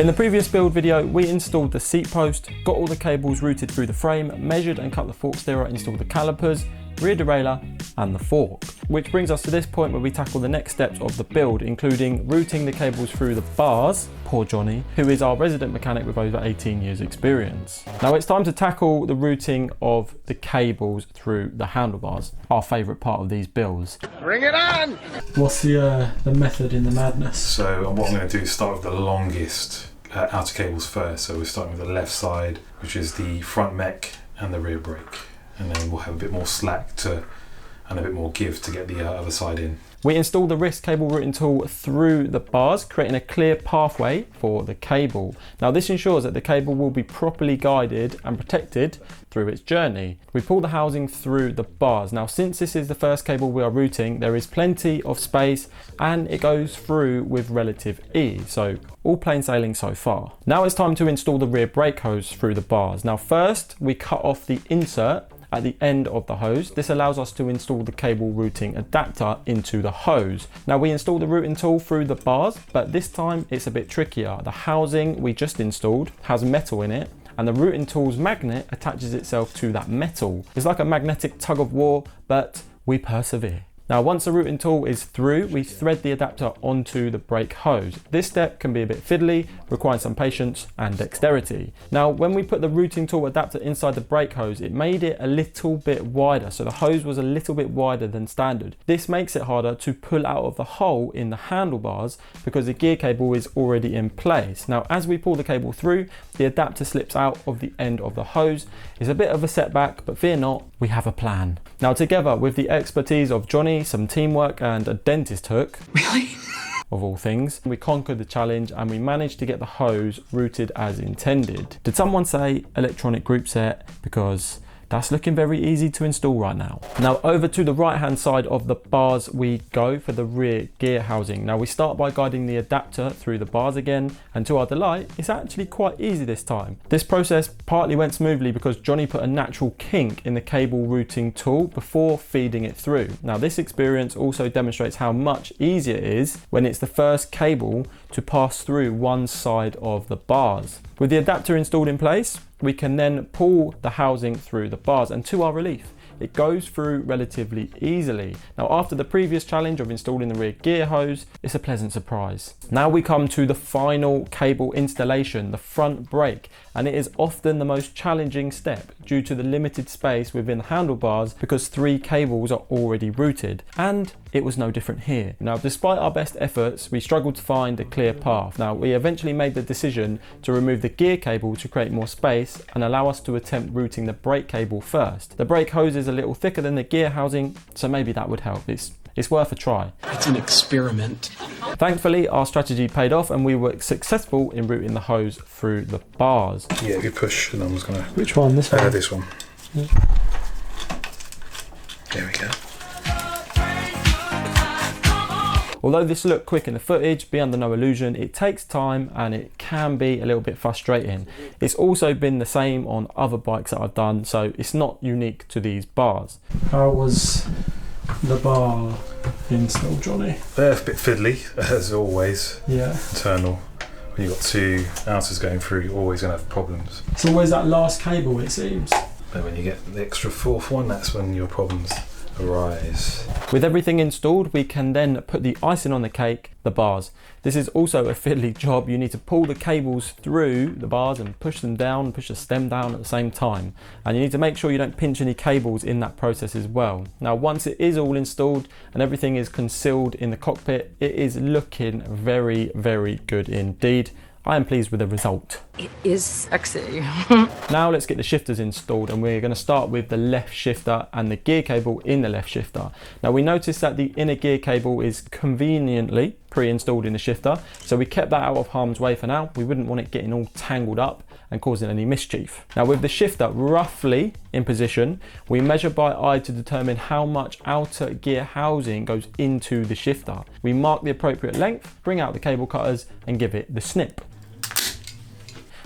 In the previous build video, we installed the seat post, got all the cables routed through the frame, measured and cut the fork steerer, installed the calipers, rear derailleur and the fork. Which brings us to this point where we tackle the next steps of the build, including routing the cables through the bars, poor Johnny, who is our resident mechanic with over 18 years experience. Now it's time to tackle the routing of the cables through the handlebars, our favourite part of these builds. Bring it on! What's the method in the madness? So what I'm going to do is start with the longest outer cables first. So we're starting with the left side, which is the front mech and the rear brake. And then we'll have a bit more slack and a bit more give to get the other side in. We installed the wrist cable routing tool through the bars, creating a clear pathway for the cable. Now this ensures that the cable will be properly guided and protected through its journey. We pull the housing through the bars. Now since this is the first cable we are routing, there is plenty of space and it goes through with relative ease. So all plain sailing so far. Now it's time to install the rear brake hose through the bars. Now first we cut off the insert at the end of the hose. This allows us to install the cable routing adapter into the hose. Now we install the routing tool through the bars, but this time it's a bit trickier. The housing we just installed has metal in it, and the routing tool's magnet attaches itself to that metal. It's like a magnetic tug of war, but we persevere. Now once the routing tool is through, we thread the adapter onto the brake hose. This step can be a bit fiddly, requiring some patience and dexterity. Now when we put the routing tool adapter inside the brake hose, it made it a little bit wider, so the hose was a little bit wider than standard. This makes it harder to pull out of the hole in the handlebars because the gear cable is already in place. Now as we pull the cable through, the adapter slips out of the end of the hose. It's a bit of a setback, but fear not, we have a plan. Now together with the expertise of Johnny, some teamwork and a dentist hook, really? Of all things, we conquered the challenge and we managed to get the hose routed as intended. Did someone say electronic group set? Because that's looking very easy to install right now. Now over to the right hand side of the bars we go for the rear gear housing. Now we start by guiding the adapter through the bars again, and to our delight, it's actually quite easy this time. This process partly went smoothly because Johnny put a natural kink in the cable routing tool before feeding it through. Now this experience also demonstrates how much easier it is when it's the first cable to pass through one side of the bars. With the adapter installed in place, we can then pull the housing through the bars, and to our relief, it goes through relatively easily. Now after the previous challenge of installing the rear gear hose, it's a pleasant surprise. Now we come to the final cable installation, the front brake, and it is often the most challenging step due to the limited space within the handlebars because 3 cables are already routed, and it was no different here. Now despite our best efforts, we struggled to find a clear path. Now we eventually made the decision to remove the gear cable to create more space and allow us to attempt routing the brake cable first. The brake hose is a little thicker than the gear housing, so maybe that would help. It's worth a try. It's an experiment. Thankfully, our strategy paid off and we were successful in routing the hose through the bars. Yeah, if you push, and I'm just gonna... Which one? This one? This one. Yeah. There we go. Although this looked quick in the footage, be under no illusion, it takes time and it can be a little bit frustrating. It's also been the same on other bikes that I've done, so it's not unique to these bars. How was the bar install, Johnny? They're a bit fiddly, as always. Yeah. Internal. When you've got 2 outers going through, you're always going to have problems. It's always that last cable, it seems. But when you get the extra 4th one, that's when your problems arise. With everything installed, we can then put the icing on the cake, the bars. This is also a fiddly job. You need to pull the cables through the bars and push them down, push the stem down at the same time. And you need to make sure you don't pinch any cables in that process as well. Now, once it is all installed and everything is concealed in the cockpit, it is looking very, very good indeed. I am pleased with the result. It is sexy. Now let's get the shifters installed, and we're going to start with the left shifter and the gear cable in the left shifter. Now we noticed that the inner gear cable is conveniently pre-installed in the shifter, so we kept that out of harm's way for now. We wouldn't want it getting all tangled up and causing any mischief. Now with the shifter roughly in position, we measure by eye to determine how much outer gear housing goes into the shifter. We mark the appropriate length, bring out the cable cutters and give it the snip.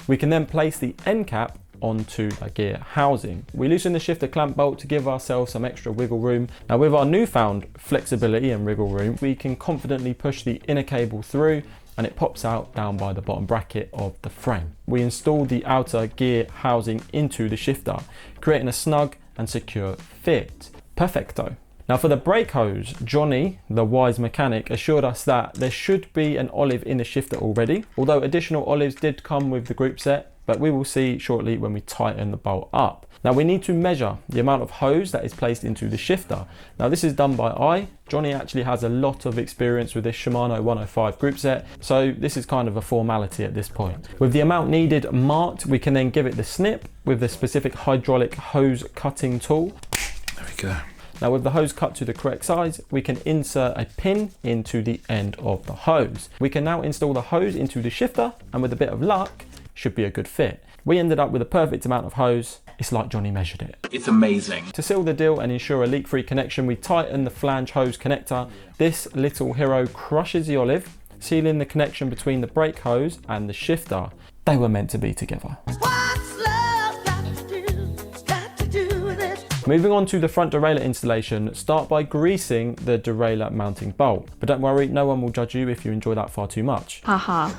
We can then place the end cap onto the gear housing. We loosen the shifter clamp bolt to give ourselves some extra wiggle room. Now with our newfound flexibility and wiggle room, we can confidently push the inner cable through and it pops out down by the bottom bracket of the frame. We install the outer gear housing into the shifter, creating a snug and secure fit. Perfecto. Now for the brake hose, Johnny, the wise mechanic, assured us that there should be an olive in the shifter already, although additional olives did come with the group set, but we will see shortly when we tighten the bolt up. Now we need to measure the amount of hose that is placed into the shifter. Now this is done by eye. Johnny actually has a lot of experience with this Shimano 105 group set, so this is kind of a formality at this point. With the amount needed marked, we can then give it the snip with the specific hydraulic hose cutting tool. There we go. Now with the hose cut to the correct size, we can insert a pin into the end of the hose. We can now install the hose into the shifter, and with a bit of luck, should be a good fit. We ended up with a perfect amount of hose. It's like Johnny measured it. It's amazing. To seal the deal and ensure a leak-free connection, we tighten the flange hose connector. This little hero crushes the olive, sealing the connection between the brake hose and the shifter. They were meant to be together. Moving on to the front derailleur installation, start by greasing the derailleur mounting bolt. But don't worry, no one will judge you if you enjoy that far too much. Haha.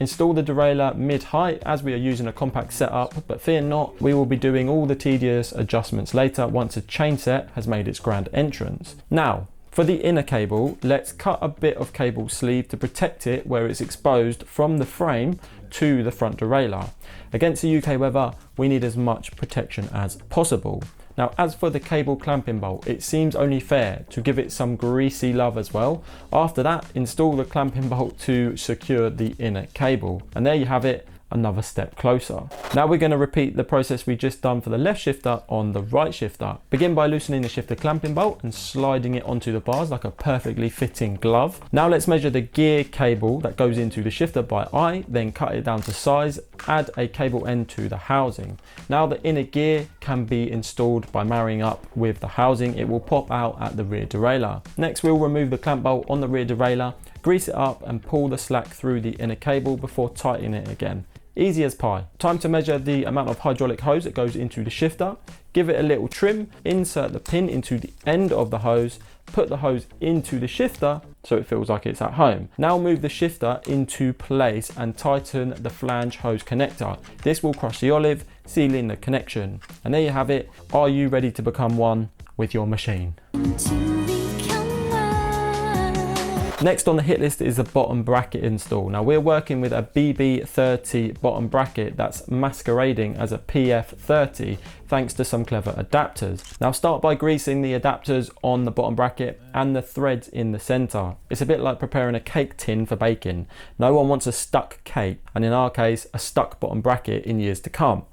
Install the derailleur mid-height as we are using a compact setup, but fear not, we will be doing all the tedious adjustments later once a chain set has made its grand entrance. Now, for the inner cable, let's cut a bit of cable sleeve to protect it where it's exposed from the frame to the front derailleur. Against the UK weather, we need as much protection as possible. Now, as for the cable clamping bolt, it seems only fair to give it some greasy love as well. After that, install the clamping bolt to secure the inner cable. And there you have it, another step closer. Now we're going to repeat the process we just done for the left shifter on the right shifter. Begin by loosening the shifter clamping bolt and sliding it onto the bars like a perfectly fitting glove. Now let's measure the gear cable that goes into the shifter by eye, then cut it down to size, add a cable end to the housing. Now the inner gear can be installed by marrying up with the housing. It will pop out at the rear derailleur. Next we'll remove the clamp bolt on the rear derailleur, grease it up and pull the slack through the inner cable before tightening it again. Easy as pie. Time to measure the amount of hydraulic hose that goes into the shifter. Give it a little trim, insert the pin into the end of the hose, put the hose into the shifter so it feels like it's at home. Now move the shifter into place and tighten the flange hose connector. This will crush the olive, sealing the connection. And there you have it. Are you ready to become one with your machine? Next on the hit list is the bottom bracket install. Now we're working with a BB30 bottom bracket that's masquerading as a PF30 thanks to some clever adapters. Now start by greasing the adapters on the bottom bracket and the threads in the center. It's a bit like preparing a cake tin for baking. No one wants a stuck cake, and in our case, a stuck bottom bracket in years to come.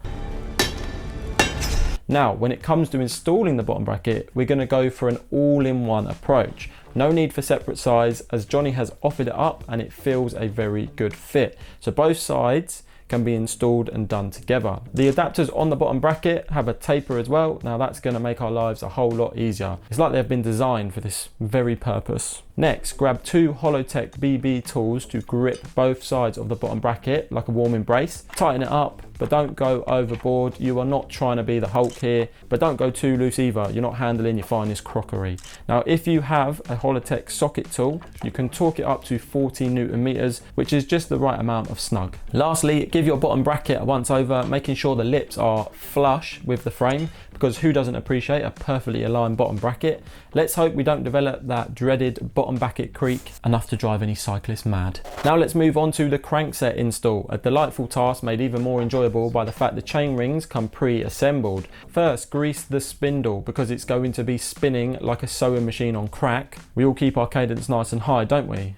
Now, when it comes to installing the bottom bracket, we're going to go for an all-in-one approach. No need for separate sides, as Johnny has offered it up and it feels a very good fit. So both sides can be installed and done together. The adapters on the bottom bracket have a taper as well. Now that's going to make our lives a whole lot easier. It's like they've been designed for this very purpose. Next, grab two Hollowtech BB tools to grip both sides of the bottom bracket like a warm embrace. Tighten it up, but don't go overboard. You are not trying to be the Hulk here, but don't go too loose either. You're not handling your finest crockery. Now, if you have a Hollowtech socket tool, you can torque it up to 40 Newton meters, which is just the right amount of snug. Lastly, give your bottom bracket a once over, making sure the lips are flush with the frame, because who doesn't appreciate a perfectly aligned bottom bracket? Let's hope we don't develop that dreaded bottom bracket creak, enough to drive any cyclist mad. Now let's move on to the crankset install, a delightful task made even more enjoyable by the fact the chain rings come pre-assembled. First, grease the spindle because it's going to be spinning like a sewing machine on crack. We all keep our cadence nice and high, don't we?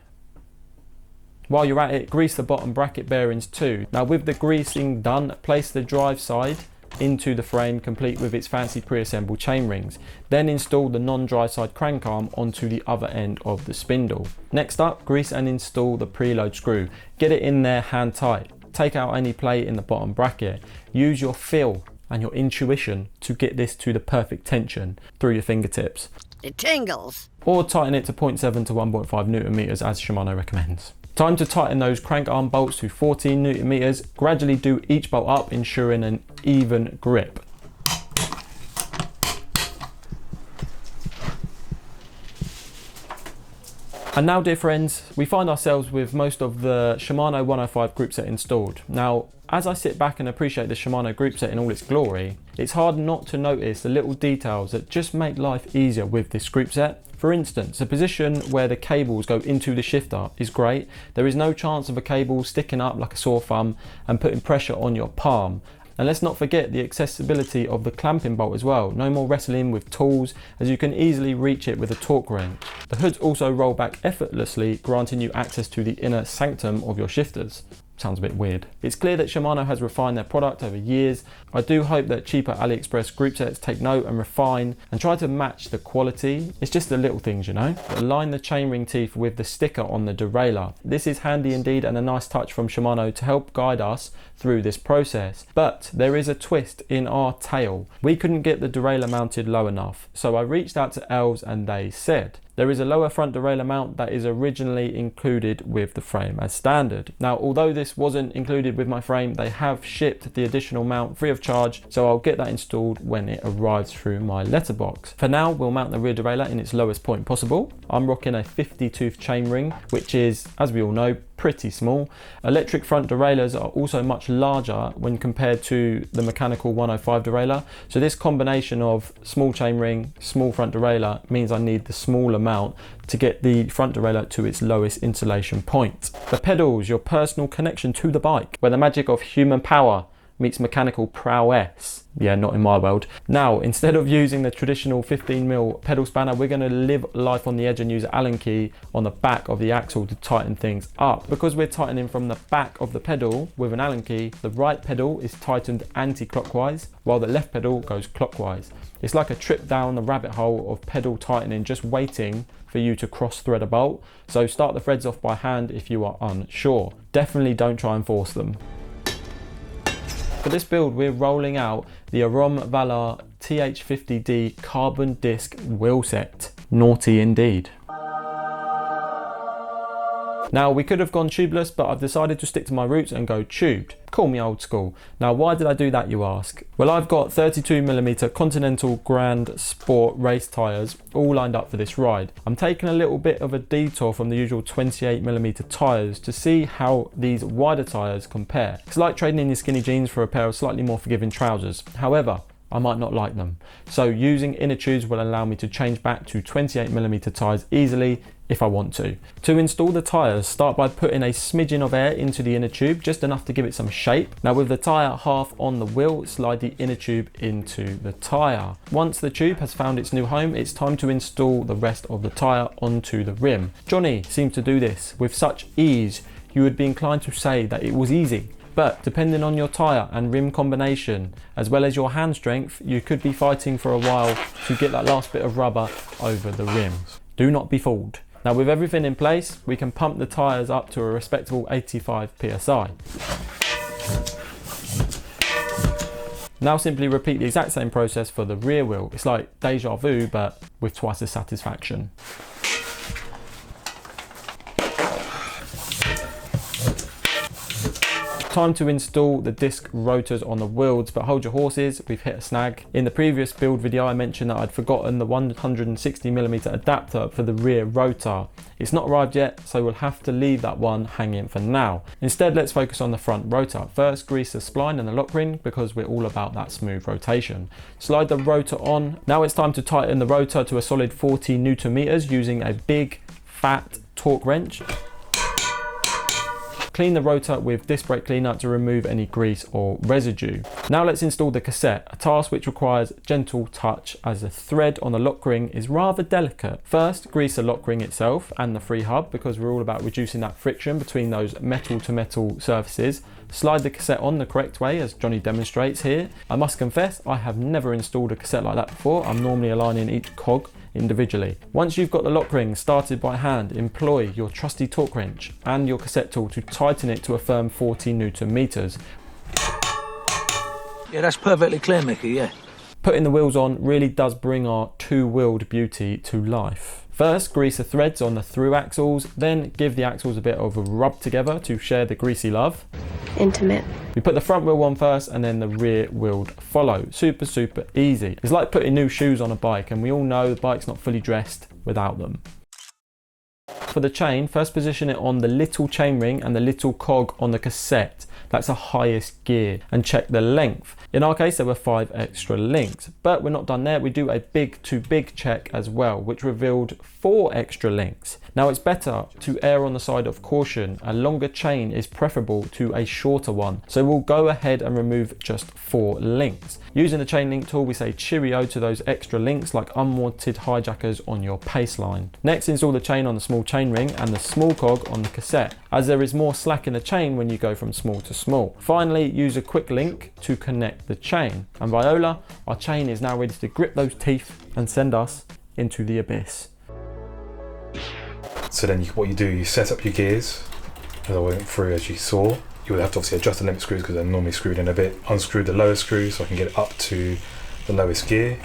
While you're at it, grease the bottom bracket bearings too. Now with the greasing done, place the drive side into the frame complete with its fancy pre-assembled chain rings. Then install the non-dry side crank arm onto the other end of the spindle. Next up, grease and install the preload screw. Get it in there hand tight. Take out any plate in the bottom bracket. Use your feel and your intuition to get this to the perfect tension through your fingertips. It tingles. Or tighten it to 0.7 to 1.5 Newton meters as Shimano recommends. Time to tighten those crank arm bolts to 14 Newton meters. Gradually do each bolt up, ensuring an even grip. And now, dear friends, we find ourselves with most of the Shimano 105 Groupset installed. Now, as I sit back and appreciate the Shimano Groupset in all its glory, it's hard not to notice the little details that just make life easier with this Groupset. For instance, the position where the cables go into the shifter is great. There is no chance of a cable sticking up like a sore thumb and putting pressure on your palm. And let's not forget the accessibility of the clamping bolt as well. No more wrestling with tools, as you can easily reach it with a torque wrench. The hoods also roll back effortlessly, granting you access to the inner sanctum of your shifters. Sounds a bit weird. It's clear that Shimano has refined their product over years. I do hope that cheaper AliExpress Groupsets take note and refine and try to match the quality. It's just the little things, you know. Align the chainring teeth with the sticker on the derailleur. This is handy indeed and a nice touch from Shimano to help guide us through this process. But there is a twist in our tail. We couldn't get the derailleur mounted low enough, so I reached out to Elves and they said, there is a lower front derailleur mount that is originally included with the frame as standard. Now, although this wasn't included with my frame, they have shipped the additional mount free of charge, so I'll get that installed when it arrives through my letterbox. For now, we'll mount the rear derailleur in its lowest point possible. I'm rocking a 50-tooth chainring, which is, as we all know, pretty small. Electric front derailleurs are also much larger when compared to the mechanical 105 derailleur. So this combination of small chainring, small front derailleur means I need the smaller mount to get the front derailleur to its lowest insulation point. The pedals, your personal connection to the bike, where the magic of human power meets mechanical prowess. Yeah, not in my world. Now, instead of using the traditional 15mm pedal spanner, we're going to live life on the edge and use an Allen key on the back of the axle to tighten things up. Because we're tightening from the back of the pedal with an Allen key, the right pedal is tightened anti-clockwise, while the left pedal goes clockwise. It's like a trip down the rabbit hole of pedal tightening, just waiting for you to cross thread a bolt. So start the threads off by hand if you are unsure. Definitely don't try and force them. For this build, we're rolling out the Elves Falath TH50D carbon disc wheel set. Naughty indeed. Now, we could have gone tubeless, but I've decided to stick to my roots and go tubed. Call me old school. Now, why did I do that, you ask? Well, I've got 32mm Continental Grand Sport race tyres all lined up for this ride. I'm taking a little bit of a detour from the usual 28mm tyres to see how these wider tyres compare. It's like trading in your skinny jeans for a pair of slightly more forgiving trousers. However, I might not like them. So using inner tubes will allow me to change back to 28mm tyres easily if I want to. To install the tyres, start by putting a smidgen of air into the inner tube, just enough to give it some shape. Now with the tyre half on the wheel, slide the inner tube into the tyre. Once the tube has found its new home, it's time to install the rest of the tyre onto the rim. Johnny seemed to do this with such ease, you would be inclined to say that it was easy. But depending on your tyre and rim combination, as well as your hand strength, you could be fighting for a while to get that last bit of rubber over the rim. Do not be fooled. Now with everything in place, we can pump the tyres up to a respectable 85 psi. Now simply repeat the exact same process for the rear wheel. It's like deja vu, but with twice the satisfaction. Time to install the disc rotors on the wheels, but hold your horses, we've hit a snag. In the previous build video I mentioned that I'd forgotten the 160mm adapter for the rear rotor. It's not arrived yet, so we'll have to leave that one hanging for now. Instead, let's focus on the front rotor. First, grease the spline and the lock ring because we're all about that smooth rotation. Slide the rotor on. Now it's time to tighten the rotor to a solid 40 Nm using a big fat torque wrench. Clean the rotor with disc brake cleaner to remove any grease or residue. Now let's install the cassette, a task which requires gentle touch as the thread on the lock ring is rather delicate. First, grease the lock ring itself and the free hub because we're all about reducing that friction between those metal to metal surfaces. Slide the cassette on the correct way as Johnny demonstrates here. I must confess, I have never installed a cassette like that before. I'm normally aligning each cog individually. Once you've got the lock ring started by hand, employ your trusty torque wrench and your cassette tool to tighten it to a firm 40 Nm. Yeah, that's perfectly clear, Mickey, yeah. Putting the wheels on really does bring our two-wheeled beauty to life. First, grease the threads on the through axles, then give the axles a bit of a rub together to share the greasy love. Intimate. We put the front wheel on first and then the rear wheel follow. Super easy. It's like putting new shoes on a bike, and we all know the bike's not fully dressed without them. For the chain, first position it on the little chainring and the little cog on the cassette. That's the highest gear, and check the length. In our case, there were 5 extra links, but we're not done there. We do a big to big check as well, which revealed 4 extra links. Now it's better to err on the side of caution. A longer chain is preferable to a shorter one. So we'll go ahead and remove just 4 links. Using the chain link tool, we say cheerio to those extra links like unwanted hijackers on your pace line. Next, install the chain on the small chain ring and the small cog on the cassette, as there is more slack in the chain when you go from small to small. Finally, use a quick link to connect the chain. And voila, our chain is now ready to grip those teeth and send us into the abyss. So then what you do, you set up your gears, as I went through as you saw. You would have to obviously adjust the limit screws because they're normally screwed in a bit. Unscrew the lower screw so I can get it up to the lowest gear.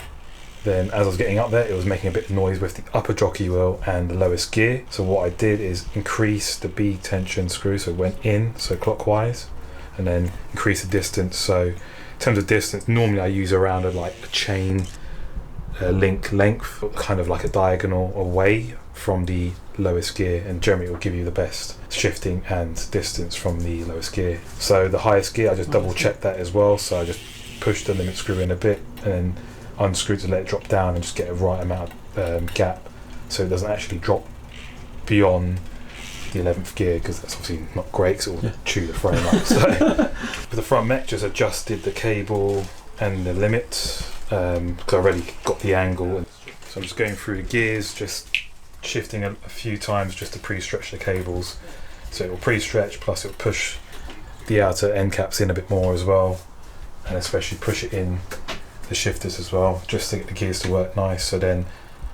Then as I was getting up there, it was making a bit of noise with the upper jockey wheel and the lowest gear. So what I did is increase the B tension screw, so it went in, so clockwise, and then increase the distance. So in terms of distance, normally I use around a chain link length, kind of like a diagonal away from the lowest gear, and generally it will give you the best shifting and distance from the lowest gear. So the highest gear, I just double check that as well. So I just push the limit screw in a bit and then unscrew to let it drop down and just get a right amount of gap so it doesn't actually drop beyond the 11th gear, because that's obviously not great because it will chew the frame up. So for the front mech, just adjusted the cable and the limit because I already got the angle. So I'm just going through the gears, just shifting a few times just to pre-stretch the cables. So it will pre-stretch, plus it will push the outer end caps in a bit more as well, and especially push it in the shifters as well, just to get the gears to work nice, so then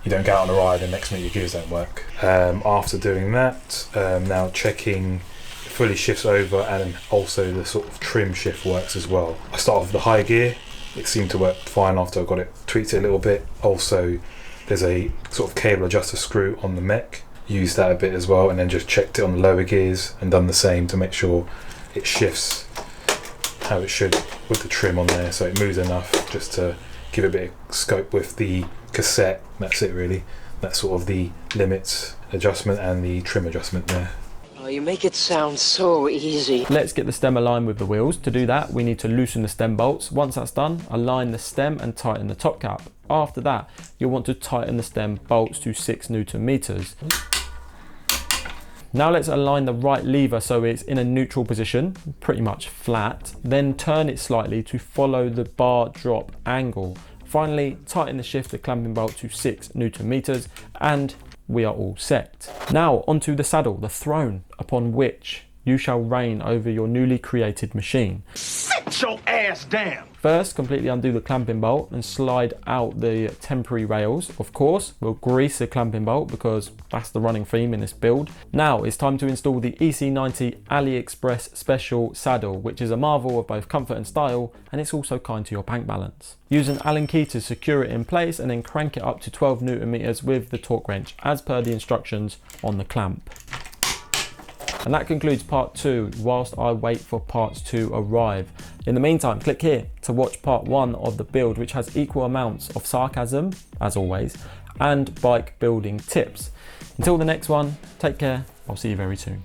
you don't get out on a ride and next minute your gears don't work. After doing that, now checking fully shifts over, and also the sort of trim shift works as well. I start off with the high gear. It seemed to work fine after I got it, tweaked it a little bit. Also, there's a sort of cable adjuster screw on the mech. Used that a bit as well, and then just checked it on the lower gears and done the same to make sure it shifts how it should with the trim on there, so it moves enough just to give a bit of scope with the cassette. That's it really. That's sort of the limits adjustment and the trim adjustment there. Oh, you make it sound so easy. Let's get the stem aligned with the wheels. To do that, we need to loosen the stem bolts. Once that's done, align the stem and tighten the top cap. After that, you'll want to tighten the stem bolts to 6 Newton meters. Now let's align the right lever so it's in a neutral position, pretty much flat. Then turn it slightly to follow the bar drop angle. Finally, tighten the shifter clamping bolt to 6 Newton meters, and we are all set. Now onto the saddle, the throne upon which you shall reign over your newly created machine. Sit your ass down! First, completely undo the clamping bolt and slide out the temporary rails. Of course, we'll grease the clamping bolt because that's the running theme in this build. Now it's time to install the EC90 AliExpress Special Saddle, which is a marvel of both comfort and style, and it's also kind to your bank balance. Use an Allen key to secure it in place and then crank it up to 12 Newton meters with the torque wrench as per the instructions on the clamp. And that concludes part 2 whilst I wait for parts to arrive. In the meantime, click here to watch part 1 of the build, which has equal amounts of sarcasm, as always, and bike building tips. Until the next one, take care. I'll see you very soon.